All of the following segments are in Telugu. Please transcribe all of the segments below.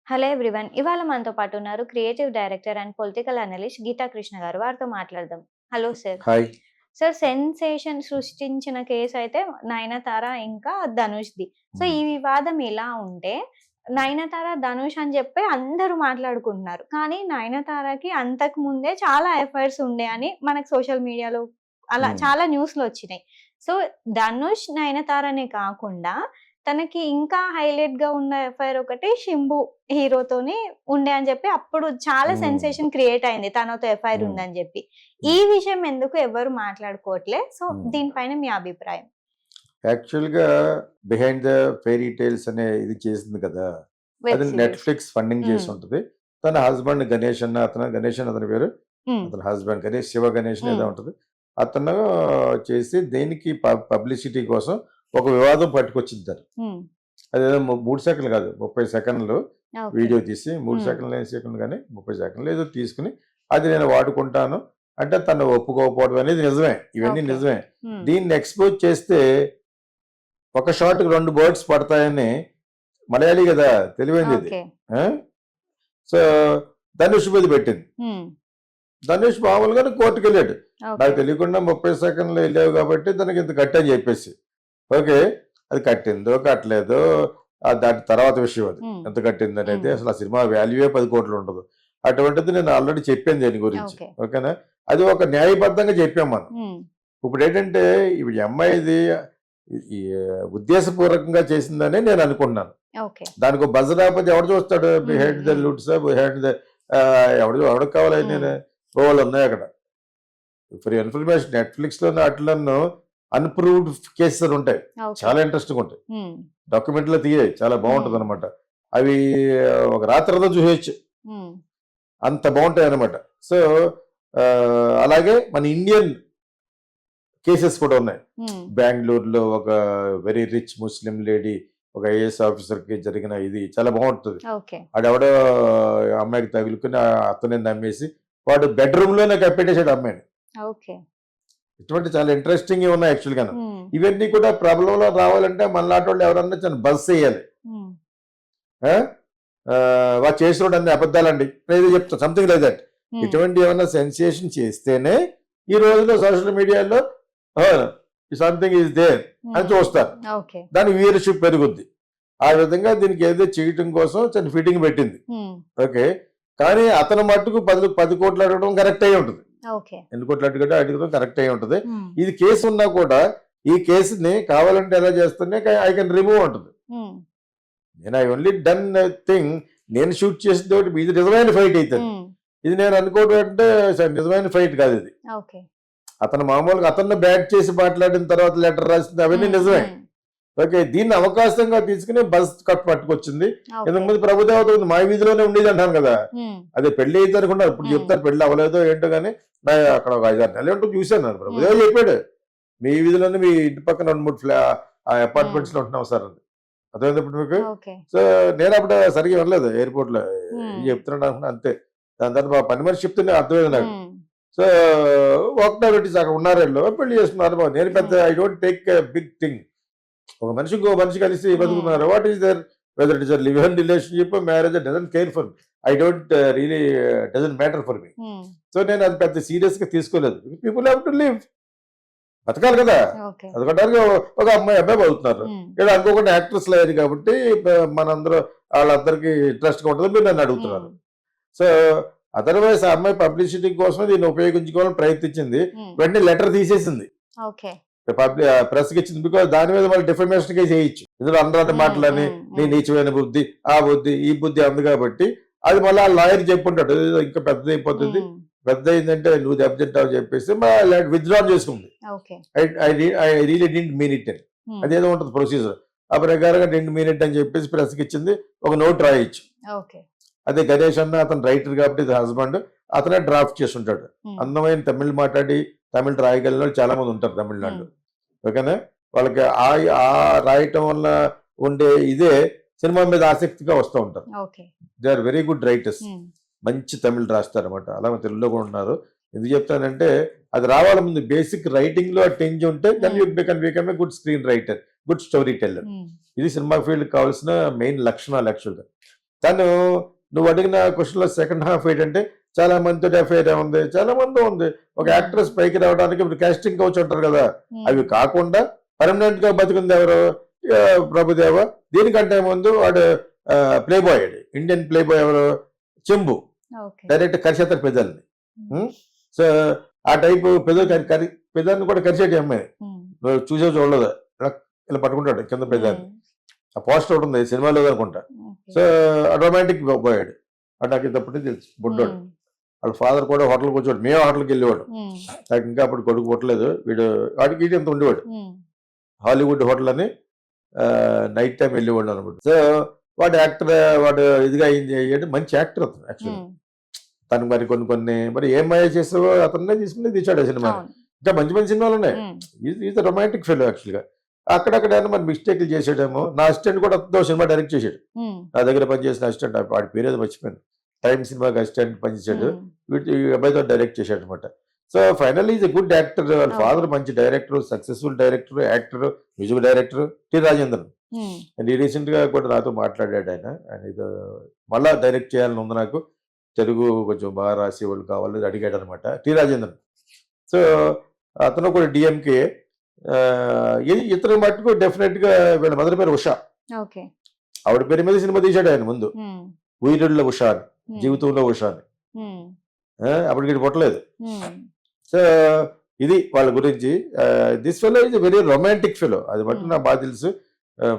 Hello everyone. ఇవాళ మనతో పాటు ఉన్నారు creative director and political analyst Geetha Krishna గారు. వారితో మాట్లాడదాం. Hello sir. Hi. Sir, sensation సృష్టించిన కేస్ అయితే నయనతార ఇంకా ధనుష్‌ది. సో, హ్మ్. ఈ వివాదం ఇలా ఉంటే నయనతార, ధనుష్ అని చెప్పి అందరూ మాట్లాడుకుంటున్నారు. కానీ నయనతారకి అంతకు ముందే చాలా ఎఫైర్స్ ఉండే అని మనకు సోషల్ మీడియాలో అలా హ్మ్. చాలా న్యూస్‌లొచ్చినాయి. సో, ధనుష్, నయనతారనే కాకుండా తనకి ఇంకా హైలైట్‌గా ఉన్న ఎఫైర్ ఒకటి 'శింబు' హీరోతోని ఉండే అని చెప్పి అప్పుడు చాలా హ్మ్. సెన్సేషన్ క్రియేట్ అయింది. తనతో ఎఫైర్ హ్మ్. ఉందని చెప్పి. ఈ హ్మ్. విషయం ఎందుకు ఎవ్వరు మాట్లాడుకోవట్లే? సో, హ్మ్. దీనిపైన మీ అభిప్రాయం? యాక్చువల్‌గా 'బిహైండ్ ద ఫెయిరీ టేల్స్' అనే ఇది చేసింది కదా! వెబ్ అది సీరీస్. నెట్‌ఫ్లిక్స్ ఫండింగ్ హ్మ్. చేసుంటది. తన హస్బెండ్ గణేష్ గణేష్ అని అతని పేరు. హ్మ్. అతని హస్బెండ్ గణేష్, శివ గణేష్ ఏదో హ్మ్. ఉంటది. అతను చేసి దేనికి పబ్లిసిటీ కోసం ఒక వివాదం పట్టుకొచ్చింది తను. హ్మ్. అదేదో 3 సెకన్లు కాదు, 30 సెకన్లు ఓకే. వీడియో తీసి 3 హ్మ్. సెకన్లు, 5 సెకన్లు గాని 30 సెకన్లు ఏదో తీసుకొని అది నేను వాడుకుంటాను అంటే తను ఒప్పుకోకపోవడం అనేది నిజమే. ఇవన్నీ ఓకే. నిజమే. హ్మ్. దీన్ని ఎక్స్‌పోజ్ చేస్తే ఒక షాట్‌కి 2 బర్డ్స్ పడతాయని మలయాళీ గదా! తెలివైందిది. ఓకే. ఆ! సో, ధనుష్ మీద పెట్టింది. హ్మ్. ధనుష్ మామూలుగానే కోర్ట్‌కెళ్ళాడు. నాకు ఓకే. తెలియకుండా 30 సెకన్లు ఎళ్ళావు కాబట్టి దానికి ఇంత కట్టని చెప్పేసి. ఓకే. అది కట్టిందో, కట్టలేదో దాని తర్వాత విషయం అది. హ్మ్. ఎంత కట్టిందనేది హ్మ్. అసలు ఆ సినిమా వాల్యూయే 10,00,00,000 ఉండదు. అటువంటిది నేను ఆల్రెడీ చెప్పాను దీని గురించి. ఓకే. ఓకేనా? అది ఒక న్యాయబద్ధంగా చెప్పాం మనం. హ్మ్. ఇప్పుడేంటంటే ఇప్పుడు ఈ అమ్మాయిది ఈ ఉద్దేశపూర్వకంగా చేసిందనే నేను అనుకుంటున్నాను. ఓకే. దానికో బజ్ రాకపోతే ఎవడు చూస్తాడు? హ్మ్. బిహైండ్ ద హ్మ్. లుడ్స్, బిహైండ్ ద ఎవడికి కావాలి హ్మ్. నేను బోలెడున్నాయి అక్కడ. ఫర్ ఇన్ఫర్మేషన్ నెట్‌ఫ్లిక్స్‌లోను ఆటిల్లోను అన్‌ప్రూవ్డ్ కేసెస్ అని ఉంటాయి. ఓకే. చాలా ఇంట్రెస్టింగ్‌గా ఉంటాయి. హ్మ్. డాక్యుమెంటరీలో తీయాయి. చాలా హ్మ్. బావుంటదనమాట. అవి ఒక రాత్రంతా చూసేయొచ్చు. హ్మ్. అంత బావుంటాయనమాట. సో, అలాగే మన ఇండియన్ కేసెస్ కూడా ఉన్నాయి. హ్మ్. బెంగుళూరులో ఒక వెరీ రిచ్ ముస్లిం లేడీ ఒక ఐఏఎస్ ఆఫీసర్‌కి జరిగిన ఇది చాలా బావుంటది. ఓకే. ఆడెవడో అమ్మాయికి తగులుకొని అతనే నమ్మేసి వాడు బెడ్‌రూమ్‌లోనే కప్పెట్టేసాడు అమ్మాయిని. ఓకే. ఇటువంటి చాలా ఇంట్రెస్టింగ్‌వి ఉన్నాయి యాక్చువల్‌గాను. హ్మ్. ఇవన్నీ కూడా ప్రబలంలో రావాలంటే మనలాంటోళ్ళు ఎవరన్నా చిన్న బజ్ చేయాలి. హ్మ్. ఆ! వాడు చేసినోడు అన్ని అబద్ధాలండి. నేనేదో చెప్తా సంథింగ్ లైక్ థట్. హ్మ్. ఇటువంటి ఏమన్నా సెన్సేషన్ చేస్తేనే ఈ రోజుల్లో సోషల్ మీడియాలో ఓహ్! సంథింగ్ ఈస్ దేర్ అని హ్మ్. చూస్తారు. ఓకే. దాని వ్యూయర్‌షిప్ పెరుగుద్ది. ఆ విధంగా దీనికి ఏదో చేయటం కోసం చిన్న ఫిట్టింగ్ పెట్టింది. హ్మ్. ఓకే. కానీ అతను మట్టుకు 10,00,00,000 అడగడం కరెక్ట్ అయ్యి ఉంటది. ఓకే. ఎన్ని కోట్లు అడగడం కరెక్ట్ అయ్యి ఉంటది. హ్మ్. ఇది కేసు ఉన్నా కూడా ఈ కేసుని కావాలంటే ఎలా చేస్తేనే ఐ కెన్ రిమూవ్ అంటది. హ్మ్. నేను ఐ ఓన్లీ డన్ థింగ్. నేను షూట్ చేసిందోటి ఇది నిజమైన ఫైట్ అయితది. హ్మ్. ఇది నేను అనుకోవడం అంటే నిజమైన ఫైట్ కాదు ఇది. ఓకే. అతను మామూలుగా అతన్ని బ్యాట్ చేసి మాట్లాడిన తర్వాత లెటర్ రాసింది అవన్నీ హ్మ్. నిజమే. హ్మ్. ఓకే. దీన్ని అవకాశంగా తీసుకొని బస్ కట్ పట్టుకొచ్చింది. ఓకే. ఇంతకుముందు ప్రభుదేవత ఉంది. మా వీధిలోనే ఉండేది అంటాను కదా! హ్మ్. అదే పెళ్లి అయింది అనుకున్నారు. ఇప్పుడు హ్మ్. చెప్తారు పెళ్లి అవ్వలేదో ఏంటో గాని అక్కడ ఒక 5, 6 నెలలు ఉంటుంది చూసాను నేను. ప్రభుదేవ హ్మ్. చెప్పాడు. మీ వీధిలోనే మీ ఇంటి పక్కన 2, 3 హ్మ్. అపార్ట్మెంట్స్‌లో ఉంటున్నాం సార్ అని. అర్థమైందా ఇప్పుడు మీకు? ఓకే. సో, నేనప్పుడు సరిగ్గా వినలేదు ఎయిర్‌పోర్ట్‌లో. ఏం హ్మ్. చెప్తున్నాడు అనుకున్నా అంతే. దాని తర్వాత మా పని మనిషి చెప్తేనే అర్థమైంది నాకు. హ్మ్. సో, ఒకటోరెట్టిస్ అక్కడ ఉన్నారీళ్ళు. పెళ్లి చేసుకున్నారు. నేను పెద్ద hmm. I don't take a big thing. ఒక మనిషి ఇంకో మనిషి కలిసి హ్మ్. బతుకుతున్నారు. What is there whether it is a live in relationship, marriage doesn't care for me. I don't really doesn't matter for me. Hmm. So, నేను అది పెద్ద సీరియస్‌గా తీసుకోలేదు. People have to live. బతకాలి కదా! ఓకే. బతకడానికి ఒక అమ్మాయి, అబ్బాయి బతుకుతున్నారు. హ్మ్. ఇక్కడ అనుకోకుండా యాక్టర్స్‌లు అయ్యారు కాబట్టి మనందరూ ఆళ్ళందరికీ ఇంట్రెస్ట్‌గా ఉంటదని మీరు నన్ను హ్మ్. అడుగుతున్నారు. సో, అదర్‌వైస్ ఆ అమ్మాయి పబ్లిసిటీ కోసమే దీన్ని ఉపయోగించుకోవాలని ప్రయత్నించింది. హ్మ్. వెంటనే లెటర్ తీసేసింది. ఓకే. ప్రెస్‌కి ఇచ్చింది. బికాజ్ దాని మీద మళ్ళీ డిఫమేషన్ కేస్ ఏయొచ్చు. ఇందులో అనరాని హ్మ్. మాటలని, హ్మ్. నీ హ్మ్. నీచమైన బుద్ధి, ఆ బుద్ధి, ఈ బుద్ధి అంది కాబట్టి అది మళ్ళీ ఆ లాయర్ చెప్పుంటాడు. "ఇదేదో ఇంకా పెద్దదైపోతుంది. హ్మ్. పెద్దయిందంటే నువ్వు దెబ్బతింటావని" చెప్పేసి విత్‌డ్రా చేసుకుంది. Okay. I really didn't mean it అని. హ్మ్. అదేదో ఉంటది ప్రొసీజర్. ఆ ప్రకారంగా డిడ్ంట్ మీన్ ఇట్ అని చెప్పేసి ప్రెస్‌కి ఇచ్చింది. ఒక నోట్ రాయొచ్చు. ఓకే. అదే గణేష్ అన్న అతను రైటర్ కాబట్టి ఇది హస్బెండ్. అతనే డ్రాఫ్ట్ చేసుంటాడు. హ్మ్. అందమైన తమిళ్ మాట్లాడి, తమిళ్ రాయగలిగినోళ్ళు చాలా మంది ఉంటారు హ్మ్. తమిళనాడులో. ఓకేనా? వాళ్ళకి ఆ రాయటం వల్ల ఉండే ఇదే సినిమా మీద ఆసక్తిగా వస్తూ ఉంటారు. Okay. They are very good writers. Hmm. మంచి తమిళ్ రాస్తారనమాట. అలాగే తెలుగులో కూడా ఉన్నారు. ఎందుకు చెప్తానంటే అది రావాలి ముందు బేసిక్ రైటింగ్‌లో ఆ టింజ్ ఉంటే దెన్ యూ హ్మ్. Become a good screen writer, good story teller. హ్మ్. ఇది సినిమా ఫీల్డ్‌కి కావాల్సిన మెయిన్ లక్షణాలు యాక్చువల్‌గా. తను నువ్వు అడిగిన క్వశ్చన్లో సెకండ్ హాఫ్ ఏంటంటే చాలా మందితో అఫైర్ ఉంది, చాలా మంది ఉంది. ఒక యాక్ట్రెస్ పైకి రావడానికి ఇప్పుడు కాస్టింగ్ కౌచ్ అంటారు కదా, అవి కాకుండా పర్మనెంట్ గా బతికింది ఎవరు? ప్రభుదేవ. దీనికంటే ముందు వాడు play boy, Indian play boy ఎవరు? చెంబు. డైరెక్ట్ కరిచేస్తారు పెద్దల్ని. సో ఆ టైపు పెదాన్ని కూడా కరిచేటి అమ్మాయి చూసే చూడలేదు, ఇలా పట్టుకుంటాడు కింద పెదాన్ని. ఆ పోస్టర్ ఒకటి ఉంది సినిమాలో అనుకుంటా. సో రొమాంటిక్ పోయాడు. నాకు ఇంతప్పటి తెలుసు బుడ్డోడు. వాళ్ళ ఫాదర్ కూడా హోటల్ కూర్చోడు, మేము హోటల్కి వెళ్ళేవాడు. నాకు ఇంకా అప్పుడు కొడుకు పుట్టలేదు. వాడికి ఇంత ఉండేవాడు. హాలీవుడ్ హోటల్ అని నైట్ టైం వెళ్ళేవాడు అనమాట. సో వాడు యాక్టర్, వాడు ఇదిగా అయ్యాడు. మంచి యాక్టర్ అతను యాక్చువల్లీ. తను మరి కొన్ని మరి ఏం మాయ చేసావో అతన్నే తీసుకుని తీసాడు ఆ సినిమా. ఇంకా మంచి మంచి సినిమాలు ఉన్నాయి. ఈజ్ రొమాంటిక్ ఫిల్మ్ యాక్చువల్గా. అక్కడక్కడ మరి మిస్టేక్లు చేసాడేమో. నా అసిస్టెంట్ కూడా అతను సినిమా డైరెక్ట్ చేశాడు. నా దగ్గర పనిచేసిన అసిస్టెంట్, వాడి పేరు మర్చిపోయాను. టైమ్ సినిమాకి అసిస్టెంట్ పనిచేశాడు. ఈ అబ్బాయితో డైరెక్ట్ చేశాడు అనమాట. So finally is a good actor. వాళ్ళ ఫాదర్ మంచి director, successful director, actor, music director T Rajendran. And recent గా కూడా నాతో మాట్లాడాడు ఆయన. ఇది మళ్ళా డైరెక్ట్ చేయాలని ఉంది నాకు, తెలుగు కొంచెం బాగా రాసే వాళ్ళు కావాలని అడిగాడు అనమాట టి రాజేంద్రన్. సో అతను కూడా డిఎంకే. ఇతను మట్టుకు డెఫినెట్ గా వీళ్ళ మదర్ పేరు ఉషా. ఆవిడ పేరు మీద సినిమా తీశాడు ఆయన ముందు, ఉయిరుళ్ళ ఉషా అని, జీవితంలో ఉషా అని. అప్పటికి పుట్టలేదు. సో ఇది వాళ్ళ గురించి. This fellow is very romantic fellow, అది మటు నాకు బాగా తెలుసు.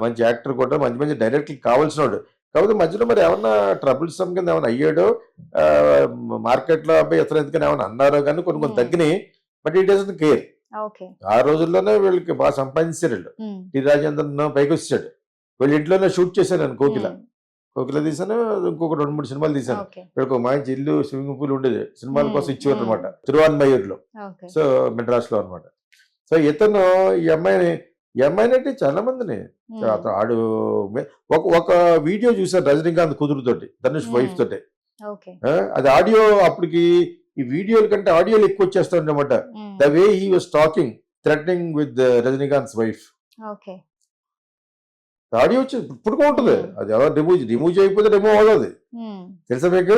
మంచి యాక్టర్ కూడా, మంచి మంచి డైరెక్టర్ కావాల్సిన వాడు. కాకపోతే మధ్యలో మరి ఏమన్నా ట్రబుల్స్ కింద ఏమైనా అయ్యాడో, మార్కెట్లో అబ్బాయి ఇతర ఎందుకని ఏమైనా అన్నారో కానీ కొన్ని తగ్గినాయి. But it doesn't care. ఆ రోజుల్లోనే వీళ్ళకి బాగా సంపాదించారు వీళ్ళు. టి రాజేంద్రన్ పైకి వచ్చాడు. వీళ్ళ ఇంట్లోనే షూట్ చేశాను నేను కోకిల తీసాను, ఇంకొక 2-3 సినిమాలు తీశాను. వీళ్ళకి మంచి ఇల్లు, స్విమ్మింగ్ పూల్ ఉండేది, సినిమాల కోసం ఇచ్చేవారు అనమాట తిరువాన్మయూర్లో. సో మెడ్రాస్ లో అనమాట. సో ఇతను ఈ అమ్మాయిని అంటే చాలా మందిని ఆడు ఒక వీడియో చూసారు రజనీకాంత్ కుదురుతోటి, ధనుష్ వైఫ్ తోటి. అది ఆడియో, అప్పటికి ఈ వీడియోల కంటే ఆడియోలు ఎక్కువ వచ్చేస్తా అనమాట. The way he was talking, threatening with Rajinikanth wife. Audio వచ్చి ఇప్పుడు ఉంటుంది. అది ఎవరు రిమూవ్ చేయకపోతే రిమూవ్ అవ్వదు. తెలుసా మీకు?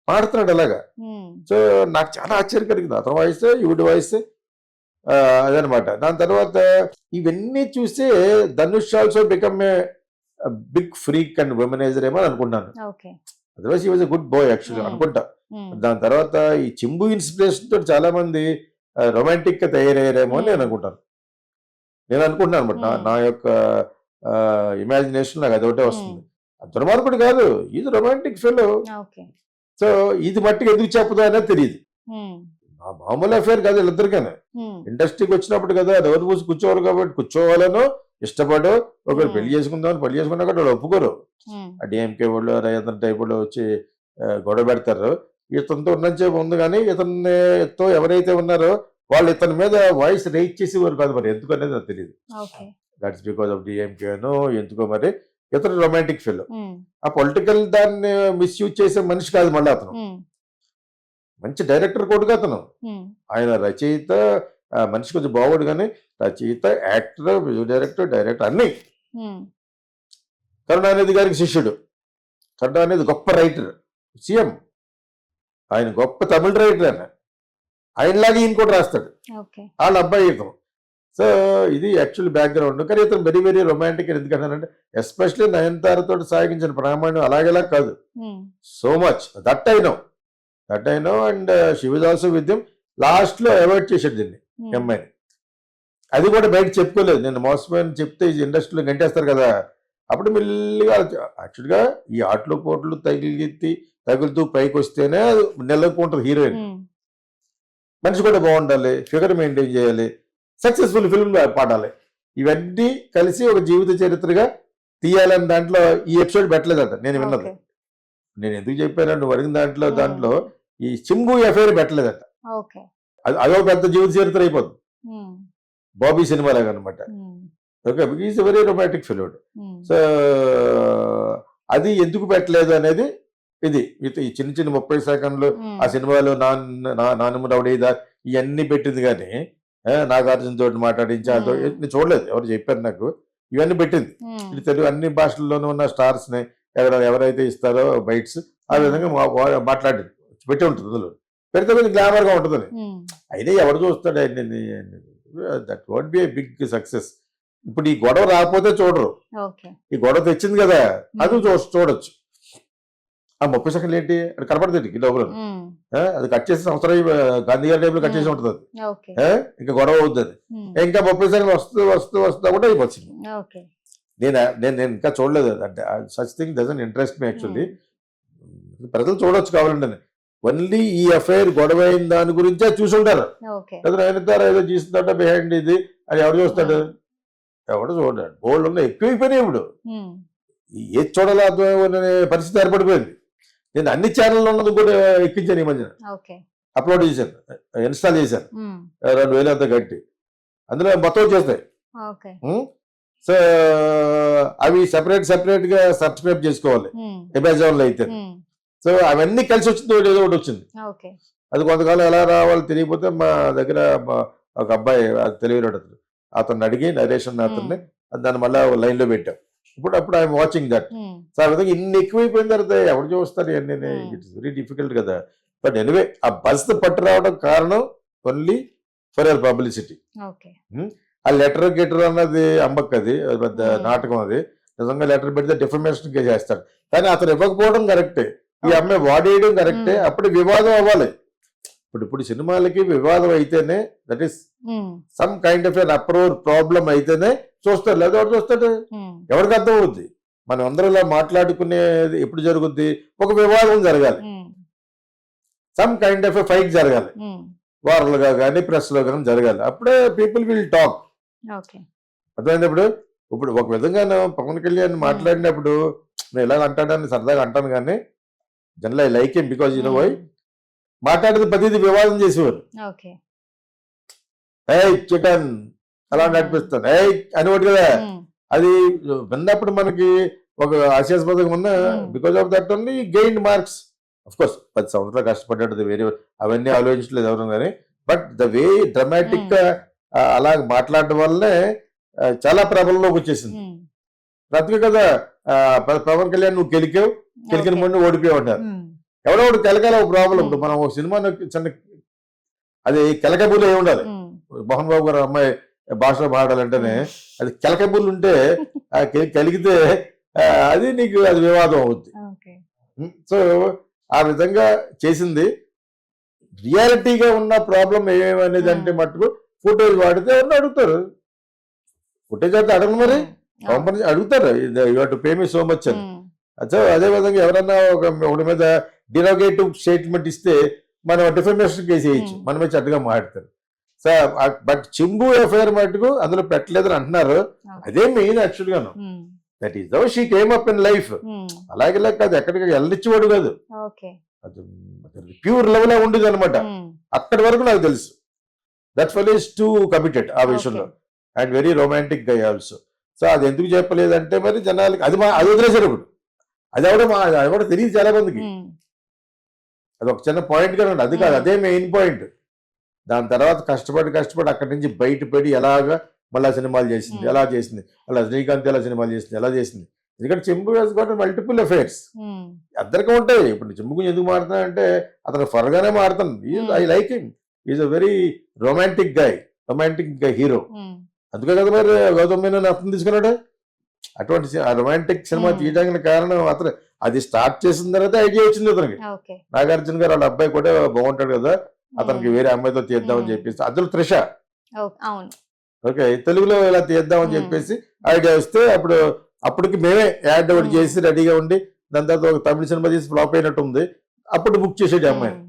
మాడుతున్నాడు అలాగా. సో నాకు చాలా ఆశ్చర్యం కలిగింది. అతని వాయిస్, ఈవిడ వాయిస్, అదనమాట. దాని తర్వాత ఇవన్నీ చూస్తే Dhanush also become a big freak and womaniser ఏమో అనుకుంటాను. Otherwise he was a good boy actually అనుకుంటా. దాని తర్వాత ఈ చింబు ఇన్స్పిరేషన్ తోటి చాలా మంది రొమాంటిక్ గా తయారయ్యారేమో అని నేను అనుకుంటున్నాను అనమాట. నా యొక్క ఇమాజినేషన్ నాకు అదొకటే వస్తుంది. దుర్మార్గుడు కాదు, ఇది రొమాంటిక్ ఫెలో. సో ఇది మట్టికి ఎందుకు చెప్పదు అనేది తెలియదు. మామూలు అఫేర్ కాదు వీళ్ళిద్దరికైనా. ఇండస్ట్రీకి వచ్చినప్పుడు కదా అది ఎవరు పూసి కూర్చోవాలి కాబట్టి కూర్చోవాలనో ఇష్టపడో, ఒకరు పెళ్లి చేసుకుందామని పెళ్లి చేసుకున్నా కూడా వాళ్ళు ఒప్పుకోరు. ఆ డిఎంకే వాళ్ళు, రైతన్ టైప్ వాళ్ళు వచ్చి గొడవ పెడతారు. ఇతనితో ఉన్నంచేపు ఉంది కానీ ఇతనితో ఎవరైతే ఉన్నారో వాళ్ళు ఇతని మీద వాయిస్ రైజ్ చేసేవారు కాదు. మరి ఎందుకు అనేది నాకు తెలియదు. దట్స్ బికాస్ ఆఫ్ డిఎంకేనో ఎందుకో మరి. ఇతను రొమాంటిక్ ఫెలో. ఆ పొలిటికల్ దాన్ని మిస్యూజ్ చేసే మనిషి కాదు. మళ్ళీ అతను మంచి డైరెక్టర్ కూడా అతను. ఆయన రచయిత, మనిషి కొంచెం బాగోడు కానీ రచయిత, యాక్టర్, డైరెక్టర్ అన్ని. కరుణానిధి గారికి శిష్యుడు. కరుణానిధి గొప్ప రైటర్, సీఎం. ఆయన గొప్ప తమిళ రైటర్. ఆయనలాగే ఈయన కూడా రాస్తాడు. వాళ్ళ అబ్బాయి ఇతను. సో ఇది యాక్చువల్ బ్యాక్గ్రౌండ్. కానీ ఇతను వెరీ వెరీ రొమాంటిక్. ఎందుకంటే ఎస్పెషల్లీ నయనతారతో సాగించిన ప్రామాణ్యం అలాగేలా కాదు. So much that I know and she was also with him. Last లో అవాయిడ్ చేశాడు దీన్ని, అమ్మాయిని. అది కూడా బయట చెప్పుకోలేదు. నేను మోసపోయిన చెప్తే ఈ ఇండస్ట్రీలో గంటేస్తారు కదా. అప్పుడు మెల్లిగా యాక్చువల్గా ఈ ఆటలు పోట్లు తగులుతూ పైకి వస్తేనే నెలకు ఉంటుంది హీరోయిన్. మనిషి కూడా బాగుండాలి, ఫిగర్ మెయింటైన్ చేయాలి, సక్సెస్ఫుల్ ఫిల్మ్ పాడాలి. ఇవన్నీ కలిసి ఒక జీవిత చరిత్రగా తీయాలని దాంట్లో ఈ ఎపిసోడ్ పెట్టలేదట నేను విన్నది. నేను ఎందుకు చెప్పాను, నువ్వు అడిగిన దాంట్లో ఈ చింబు అఫైర్ పెట్టలేదట. అదో పెద్ద జీవిత చరిత్ర అయిపోతుంది, బాబీ సినిమా లాగా అనమాట. Okay, is very romantic film. So అది ఎందుకు పెట్టలేదు అనేది ఇది. ఈ చిన్న 30 సెకండ్లు ఆ సినిమాలో నాన్నమ్మ రౌడీదా ఇవన్నీ పెట్టింది కానీ నాగార్జున తోటి మాట్లాడించి నేను చూడలేదు. ఎవరు చెప్పారు నాకు ఇవన్నీ పెట్టింది. ఇది తెలుగు అన్ని భాషల్లోనూ ఉన్న స్టార్స్ ని ఎవరైతే ఇస్తారో బైట్స్ ఆ విధంగా మాట్లాడి పెట్టి ఉంటుంది అందులో, పెడితే కొంచెం గ్లామర్ గా ఉంటుందని. అయినా ఎవడు చూస్తాడు ఆయన్ని, that what be a big success. ఇప్పుడు ఈ గొడవ రాకపోతే చూడరు, ఓకే. ఈ గొడవ తెచ్చింది కదా అది చూడొచ్చు. ఆ 30 సెకండ్లు ఏంటి అది కనపడుతుంది లోపల, అది కట్ చేసి సంవత్సరం గాంధీ గారి టైంలో కట్ చేసి ఉంటుంది అది. ఓకే. ఇంకా గొడవ అవుతుంది అది, ఇంకా 30 సెకండ్లు వస్తూ కూడా అయిపోతుంది. ఓకే. నేను ఇంకా చూడలేదు అంటే such thing doesn't interest me actually. ప్రజలు చూడొచ్చు కావాలండి, ఓన్లీ ఈ అఫైర్ గొడవ అయిన దాని గురించే చూసుంటారు. ఓకే. అయినా ఏదో చేస్తుందట బిహైండ్ ఇది అది ఎవరు చూస్తాడు, ఎవడు చూడాడు. బోల్డ్ ఉన్నాయి, ఎక్కువైపోయినాయి ఇప్పుడు. ఏది చూడాలో అర్థమనే పరిస్థితి ఏర్పడిపోయింది. నేను అన్ని ఛానల్లో ఉన్నది కూడా ఎక్కించాను ఈ మధ్యన, ఓకే. అప్లోడ్ చేశాను, ఇన్స్టాల్ చేశాను 2000 అంతా కట్టి, అందులో మొత్తం చేస్తాయి. ఓకే. సో అవి సెపరేట్ గా సబ్స్క్రైబ్ చేసుకోవాలి అమెజాన్ లో అయితే. సో అవన్నీ కలిసి వచ్చింది, ఏదో ఒకటి వచ్చింది. ఓకే. అది కొంతకాలం ఎలా రావాలో తెలియకపోతే మా దగ్గర ఒక అబ్బాయి అది తెలియదు, అతన్ని అడిగి నరేషన్ అతన్ని దాన్ని మళ్ళీ లైన్ లో పెట్టాం. అప్పుడు ఐఎమ్ వాచింగ్ దట్. సో ఆ విధంగా ఇన్ని ఎక్కువైపోయిన తర్వాత ఎవరు చూస్తారు ఇవన్నీ, ఇట్స్ వెరీ డిఫికల్ట్ కదా. బట్ ఎనివే ఆ బస్ పట్టు రావడం కారణం only for your publicity. Okay. ఆ లెటర్ గెటర్ అన్నది అమ్మక్, అది పెద్ద నాటకం. అది నిజంగా లెటర్ పెడితే డిఫర్మేషన్ చేస్తాడు, కానీ అతను ఇవ్వకపోవడం కరెక్టే, ఈ అమ్మాయి వాడేయడం కరెక్టే. అప్పుడు వివాదం అవ్వాలి. ఇప్పుడు సినిమాలకి వివాదం అయితేనే, that is some kind of an approver problem అయితేనే చూస్తాడు, లేదా ఎవరు చూస్తాడు, ఎవరికి అర్థం అవుద్ది. మనం అందరూ ఇలా మాట్లాడుకునేది ఎప్పుడు జరుగుద్ది, ఒక వివాదం జరగాలి, some kind of a fight జరగాలి, వార్లుగా కానీ ప్రెస్ లో కానీ జరగాలి, అప్పుడే పీపుల్ విల్ టాక్. అర్థమైనప్పుడు ఇప్పుడు ఒక విధంగా పవన్ కళ్యాణ్ మాట్లాడినప్పుడు నేను ఇలా అంటాడని సరదాగా అంటాను, కానీ general I like him because you know why, మాట్లాడేది ప్రతిదీ వివాదం చేసేవారు. ఏయ్ చికెన్ అలా నడిపిస్తాను ఏయ్ అని ఒకటి కదా, అది విన్నప్పుడు మనకి ఒక హాస్యాస్పదంగా ఉన్న, because of that only gain marks. Of course 10 సంవత్సరాలు కష్టపడ్డాడు, వేరే అవన్నీ ఆలోచించలేదు ఎవరు కానీ, బట్ ద వే డ్రమాటిక్ గా అలా మాట్లాడడం వల్లనే చాలా ప్రబలంలోకి వచ్చేసింది. ప్రతికే కదా పవన్ కళ్యాణ్ నువ్వు గెలికిన ముందు ఓడిపోయి ఉంటారు, ఎవడో ఒకటి కెలకాల ఒక ప్రాబ్లం. ఇప్పుడు మనం ఒక సినిమా చిన్న అది కెలకబుల్ అయి ఉండాలి. మోహన్ బాబు గారు అమ్మాయి భాషలో మాట్లాడాలంటేనే అది కెలకబుల్ ఉంటే కలిగితే అది నీకు అది వివాదం అవుద్ది. సో ఆ విధంగా చేసింది. రియాలిటీగా ఉన్న ప్రాబ్లం ఏమనేది అంటే మటుకు ఫుటేజ్ వాడితే ఎవరిని అడుగుతారు, ఫుటేజ్ అయితే అడగను, మరి కంపెనీ అడుగుతారు you have to pay me so much అని. సో అదే విధంగా ఎవరన్నా ఒకటి మీద డిరోగేటివ్ స్టేట్మెంట్ ఇస్తే మనం డిఫర్మేషన్ కేసు వేయచ్చు, మనమే చెడ్డగా మాట్లాడతారు. సో బట్ చింబు ఎఫ్ఐఆర్ మటుకు అందులో పెట్టలేదని అంటున్నారు, అదే మెయిన్ యాక్చువల్ గాను. That is how she came up in life. అలాగే కాదు, ఎక్కడికి వెళ్ళనిచ్చేవాడు కాదు, అది ప్యూర్ లెవెల్ ఉండేది అనమాట. అక్కడి వరకు నాకు తెలుసు. That fellow is two committed ఆ విషయంలో, and very romantic guy also. So అది ఎందుకు చెప్పలేదంటే మరి జనాలకి అది వదిలేసారు. ఇప్పుడు అది ఎవడో తెలియదు చాలా మందికి, అది ఒక చిన్న పాయింట్ గా ఉంది, అది కాదు అదే మెయిన్ పాయింట్. దాని తర్వాత కష్టపడి అక్కడి నుంచి బయటపడి ఎలాగా మళ్ళా సినిమాలు చేసింది, ఎలా చేసింది, అలా రజనీకాంత్ ఎలా సినిమాలు చేసింది, ఎలా చేసింది. ఎందుకంటే చెంబు హస్ గాట్ మల్టిపుల్ అఫైర్స్, అందరికీ ఉంటాయి. ఇప్పుడు చెంబు గురించి ఎందుకు మారుతానంటే అతను ఫర్గానే మారుతాను. I like him, is a very romantic guy hero. అందుకే కదా మరి గౌతమ్ మీనన్ అతను తీసుకున్నాడు. అటువంటి రొమాంటిక్ సినిమా తీయడానికి కారణం అతను అది స్టార్ట్ చేసిన తర్వాత ఐడియా వచ్చింది అతనికి. నాగార్జున గారు వాళ్ళ అబ్బాయి కూడా బాగుంటాడు కదా, అతనికి వేరే అమ్మాయితో తీద్దామని చెప్పేసి, అందులో త్రిష ఓకే తెలుగులో ఇలా తీద్దామని చెప్పేసి ఐడియా వస్తే అప్పటికి మేమే యాడ్ ఒకటి చేసి రెడీగా ఉండి, దాని తర్వాత ఒక తమిళ సినిమా తీసి ఫ్లాప్ అయినట్టు ఉంది, అప్పుడు బుక్ చేసేది అమ్మాయిని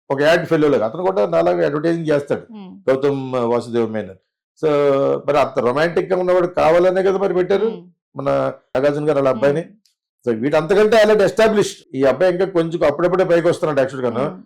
ఒక యాడ్ ఫెలోలాగా. అతను కూడా నాలాగా అడ్వర్టైజింగ్ చేస్తాడు, గౌతమ్ వాసుదేవ్ మేనన్. సో మరి అంత రొమాంటిక్ గా ఉన్నవాడు కావాలనే కదా మరి పెట్టారు మన నాగార్జున గారు వాళ్ళ అబ్బాయిని. సో వీటంతకంటే ఆల్రెడీ ఎస్టాబ్లిష్. ఈ అబ్బాయి ఇంకా కొంచెం అప్పుడప్పుడే పైకి వస్తున్నాడు యాక్చువల్ గాను.